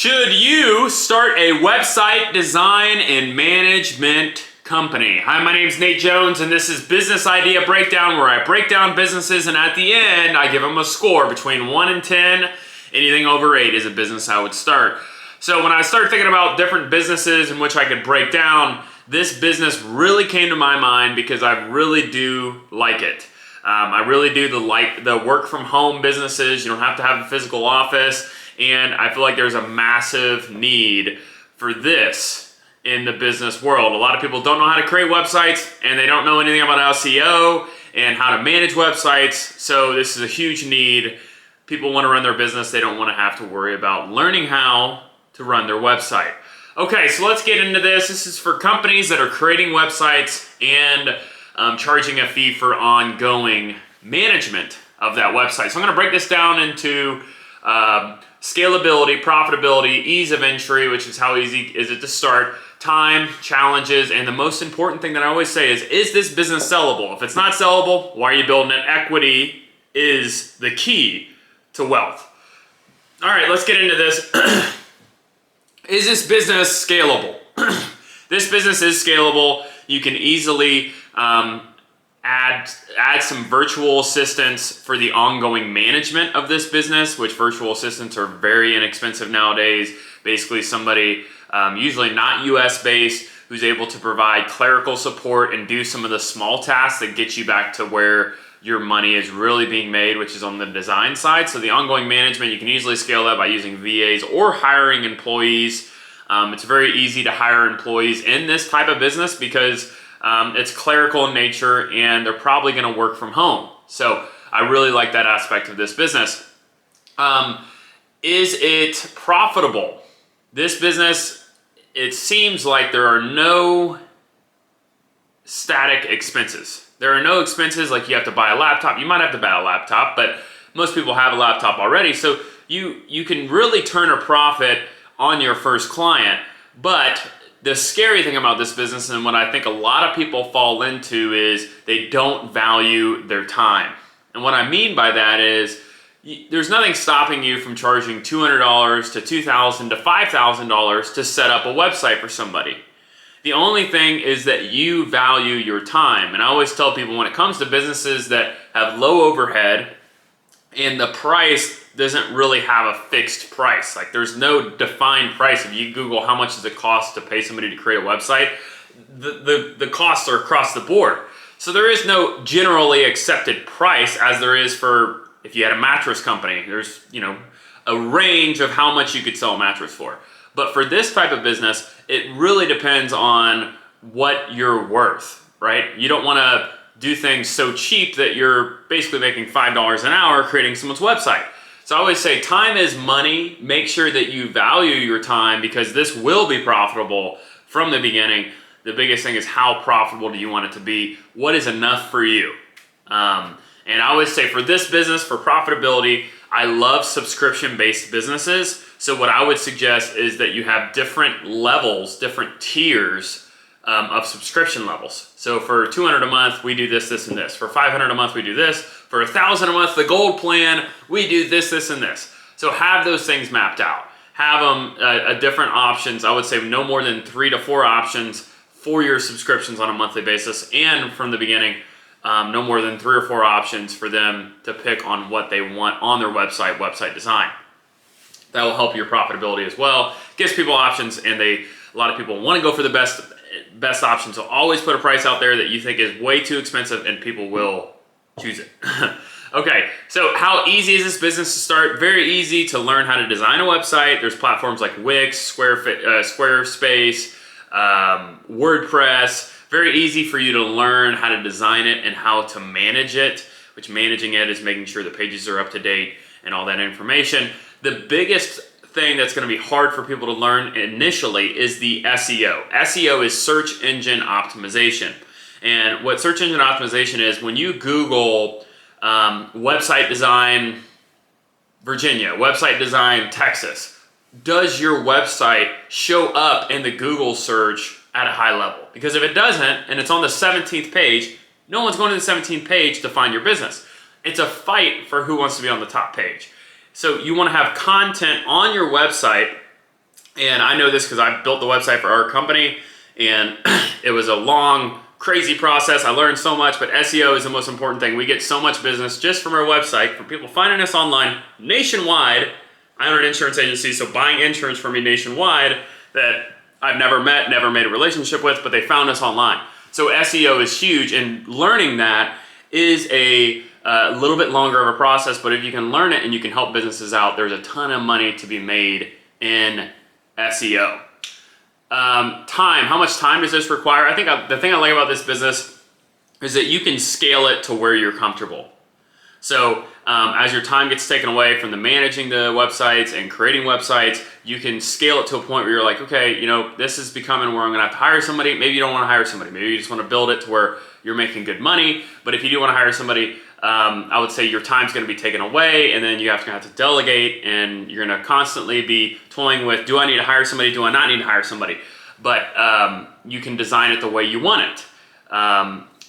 Should you start a website design and management company? Hi, my name is Nate Jones, and this is Business Idea Breakdown, where I break down businesses, and at the end, I give them a score between 1 and 10. Anything over 8 is a business I would start. So when I started thinking about different businesses in which I could break down, this business really came to my mind because I really do like it. I really do the work from home businesses. You don't have to have a physical office. And I feel like there's a massive need for this in the business world. A lot of people don't know how to create websites, and they don't know anything about SEO and how to manage websites. So this is a huge need. People want to run their business. They don't want to have to worry about learning how to run their website. Okay, so let's get into this. This is for companies that are creating websites and charging a fee for ongoing management of that website. So I'm going to break this down into scalability, profitability, ease of entry, which is how easy is it to start, time, challenges, and the most important thing that I always say is this business sellable? If it's not sellable, why are you building it? Equity is the key to wealth. All right, let's get into this. Is this business scalable? This business is scalable. You can easily add some virtual assistants for the ongoing management of this business, which virtual assistants are very inexpensive nowadays. Basically somebody, usually not US based, who's able to provide clerical support and do some of the small tasks that get you back to where your money is really being made, which is on the design side. So the ongoing management, you can easily scale that by using VAs or hiring employees. It's very easy to hire employees in this type of business because it's clerical in nature and they're probably going to work from home. So I really like that aspect of this business. Is it profitable? This business, it seems like there are no static expenses. There are no expenses like you have to buy a laptop. You might have to buy a laptop, but most people have a laptop already. So you can really turn a profit on your first client. But the scary thing about this business, and what I think a lot of people fall into, is they don't value their time. And what I mean by that is there's nothing stopping you from charging $200 to $2,000 to $5,000 to set up a website for somebody. The only thing is that you value your time. And I always tell people when it comes to businesses that have low overhead and the price doesn't really have a fixed price. Like there's no defined price. If you Google how much does it cost to pay somebody to create a website, the costs are across the board. So there is no generally accepted price as there is for if you had a mattress company. There's, a range of how much you could sell a mattress for. But for this type of business, it really depends on what you're worth, right? You don't want to do things so cheap that you're basically making $5 an hour creating someone's website. So I always say time is money. Make sure that you value your time because this will be profitable from the beginning. The biggest thing is how profitable do you want it to be? What is enough for you? And I always say for this business, for profitability, I love subscription-based businesses. So what I would suggest is that you have different levels, different tiers of subscription levels. So for $200 a month, we do this, this, and this. For $500 a month, we do this. For $1,000 a month, the gold plan, we do this, this, and this. So have those things mapped out. Have them different options. I would say no more than 3 to 4 options for your subscriptions on a monthly basis. And from the beginning, no more than 3 or 4 options for them to pick on what they want on their website design. That will help your profitability as well. Gives people options, and a lot of people want to go for the best option. So always put a price out there that you think is way too expensive, and people will choose it. Okay, so how easy is this business to start? Very easy to learn how to design a website. There's platforms like Wix, Squarespace, WordPress. Very easy for you to learn how to design it and how to manage it, which managing it is making sure the pages are up to date and all that information. The biggest thing that's going to be hard for people to learn initially is the SEO. SEO is search engine optimization. And what search engine optimization is, when you Google website design Virginia, website design Texas, does your website show up in the Google search at a high level? Because if it doesn't, and it's on the 17th page, no one's going to the 17th page to find your business. It's a fight for who wants to be on the top page. So you want to have content on your website And I know this because I built the website for our company, and it was a long, crazy process. I learned so much, but SEO is the most important thing. We get so much business just from our website, from people finding us online nationwide. I own an insurance agency, so buying insurance from me nationwide that I've never met, never made a relationship with, but they found us online. So SEO is huge, and learning that is a little bit longer of a process, but if you can learn it and you can help businesses out, there's a ton of money to be made in SEO. Time, how much time does this require? I think the thing I like about this business is that you can scale it to where you're comfortable. So as your time gets taken away from the managing the websites and creating websites, you can scale it to a point where you're like, okay, this is becoming where I'm gonna have to hire somebody. Maybe you don't wanna hire somebody. Maybe you just wanna build it to where you're making good money. But if you do wanna hire somebody, I would say your time's gonna be taken away, and then you have to delegate, and you're gonna constantly be toying with, do I need to hire somebody? Do I not need to hire somebody? But you can design it the way you want it.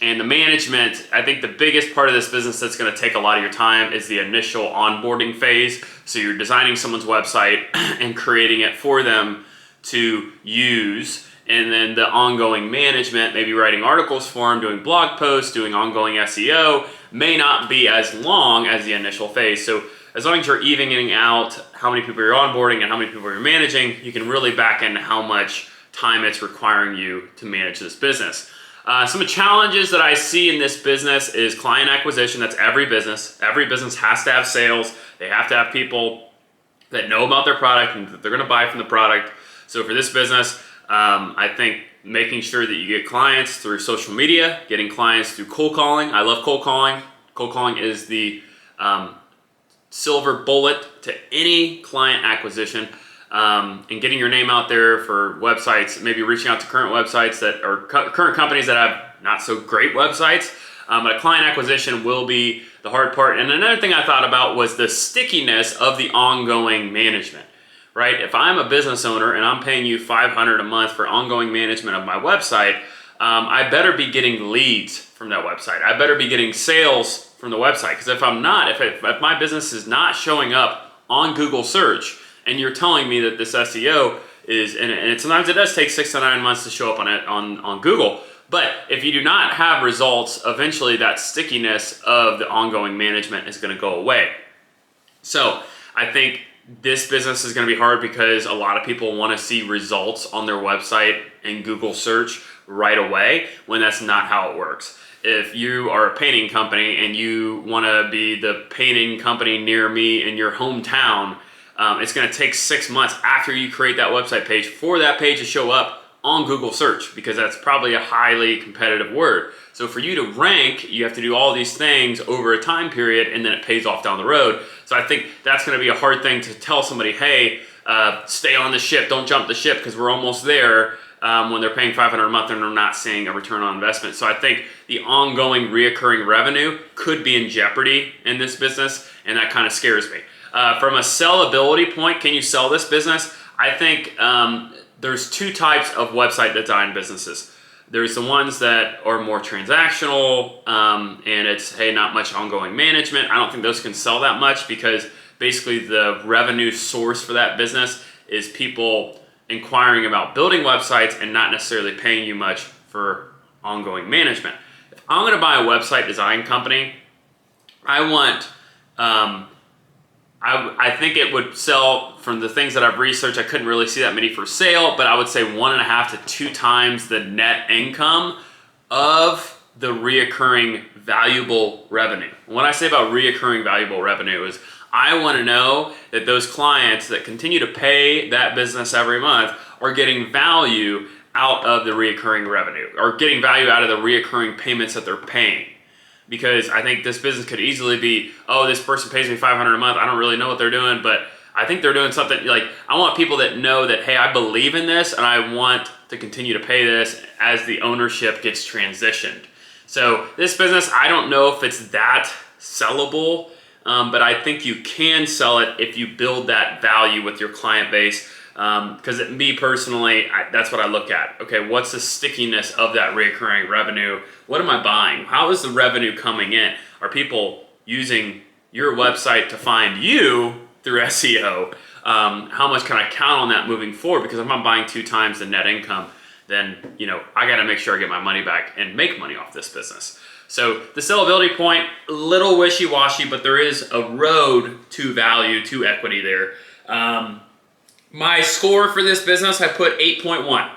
And the management, I think the biggest part of this business that's gonna take a lot of your time is the initial onboarding phase. So you're designing someone's website and creating it for them to use. And then the ongoing management, maybe writing articles for them, doing blog posts, doing ongoing SEO, may not be as long as the initial phase. So as long as you're evening out how many people you're onboarding and how many people you're managing, you can really back into how much time it's requiring you to manage this business. Some of the challenges that I see in this business is client acquisition. That's every business. Every business has to have sales. They have to have people that know about their product and that they're going to buy from the product. So for this business, I think making sure that you get clients through social media, getting clients through cold calling. I love cold calling. Cold calling is the silver bullet to any client acquisition. And getting your name out there for websites, maybe reaching out to current websites that are current companies that have not so great websites. But client acquisition will be the hard part. And another thing I thought about was the stickiness of the ongoing management, right? If I'm a business owner and I'm paying you $500 a month for ongoing management of my website, I better be getting leads from that website. I better be getting sales from the website. Because if I'm not, if my business is not showing up on Google search, and you're telling me that this SEO is, and sometimes it does take 6 to 9 months to show up on Google, but if you do not have results, eventually that stickiness of the ongoing management is going to go away. So I think this business is going to be hard because a lot of people want to see results on their website and Google search right away, when that's not how it works. If you are a painting company and you want to be the painting company near me in your hometown, it's going to take 6 months after you create that website page for that page to show up on Google search, because that's probably a highly competitive word. So for you to rank, you have to do all these things over a time period, and then it pays off down the road. So I think that's going to be a hard thing to tell somebody, hey, stay on the ship, don't jump the ship, because we're almost there, when they're paying $500 a month and they're not seeing a return on investment. So I think the ongoing reoccurring revenue could be in jeopardy in this business, and that kind of scares me. From a sellability point, can you sell this business? I think there's two types of website design businesses. There's the ones that are more transactional, and it's, hey, not much ongoing management. I don't think those can sell that much, because basically the revenue source for that business is people inquiring about building websites and not necessarily paying you much for ongoing management. If I'm going to buy a website design company, I think it would sell, from the things that I've researched, I couldn't really see that many for sale, but I would say 1.5 to 2 times the net income of the reoccurring valuable revenue. And what I say about reoccurring valuable revenue is I want to know that those clients that continue to pay that business every month are getting value out of the reoccurring revenue, or getting value out of the reoccurring payments that they're paying. Because I think this business could easily be, oh, this person pays me $500 a month. I don't really know what they're doing, but I think they're doing something. Like, I want people that know that, hey, I believe in this and I want to continue to pay this as the ownership gets transitioned. So this business, I don't know if it's that sellable, but I think you can sell it if you build that value with your client base. Because me personally, that's what I look at. Okay, what's the stickiness of that recurring revenue? What am I buying? How is the revenue coming in? Are people using your website to find you through SEO? how much can I count on that moving forward? Because if I'm buying 2 times the net income, then, you know, I got to make sure I get my money back and make money off this business. So the sellability point, a little wishy-washy, but there is a road to value, to equity there. My score for this business, I put 8.1.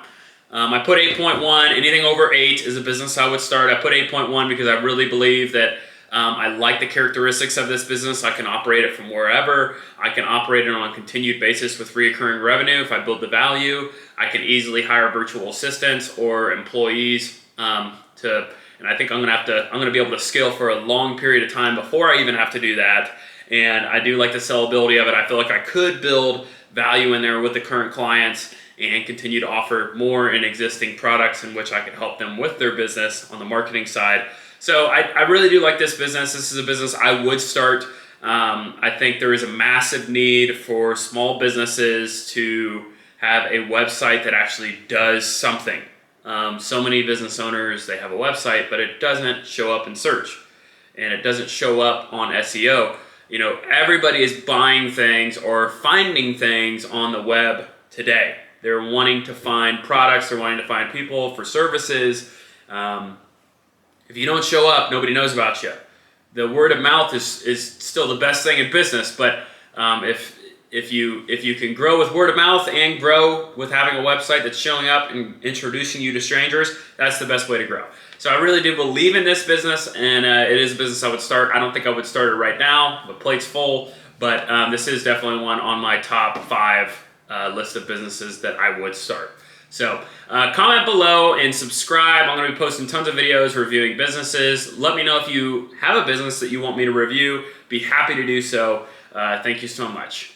I put 8.1. Anything over 8 is a business I would start. I put 8.1 because I really believe that I like the characteristics of this business. I can operate it from wherever. I can operate it on a continued basis with recurring revenue. If I build the value, I can easily hire virtual assistants or employees and I think I'm gonna be able to scale for a long period of time before I even have to do that. And I do like the sellability of it. I feel like I could build value in there with the current clients and continue to offer more in existing products in which I can help them with their business on the marketing side. So I really do like this business. This is a business I would start. I think there is a massive need for small businesses to have a website that actually does something. So many business owners, they have a website, but it doesn't show up in search and it doesn't show up on SEO. You know, everybody is buying things or finding things on the web today. They're wanting to find products, they're wanting to find people for services. If you don't show up, nobody knows about you. The word of mouth is still the best thing in business, but if you can grow with word of mouth and grow with having a website that's showing up and introducing you to strangers, that's the best way to grow. So I really do believe in this business, and it is a business I would start. I don't think I would start it right now. The plate's full, but this is definitely one on my top 5 list of businesses that I would start. So comment below and subscribe. I'm going to be posting tons of videos reviewing businesses. Let me know if you have a business that you want me to review. Be happy to do so. Thank you so much.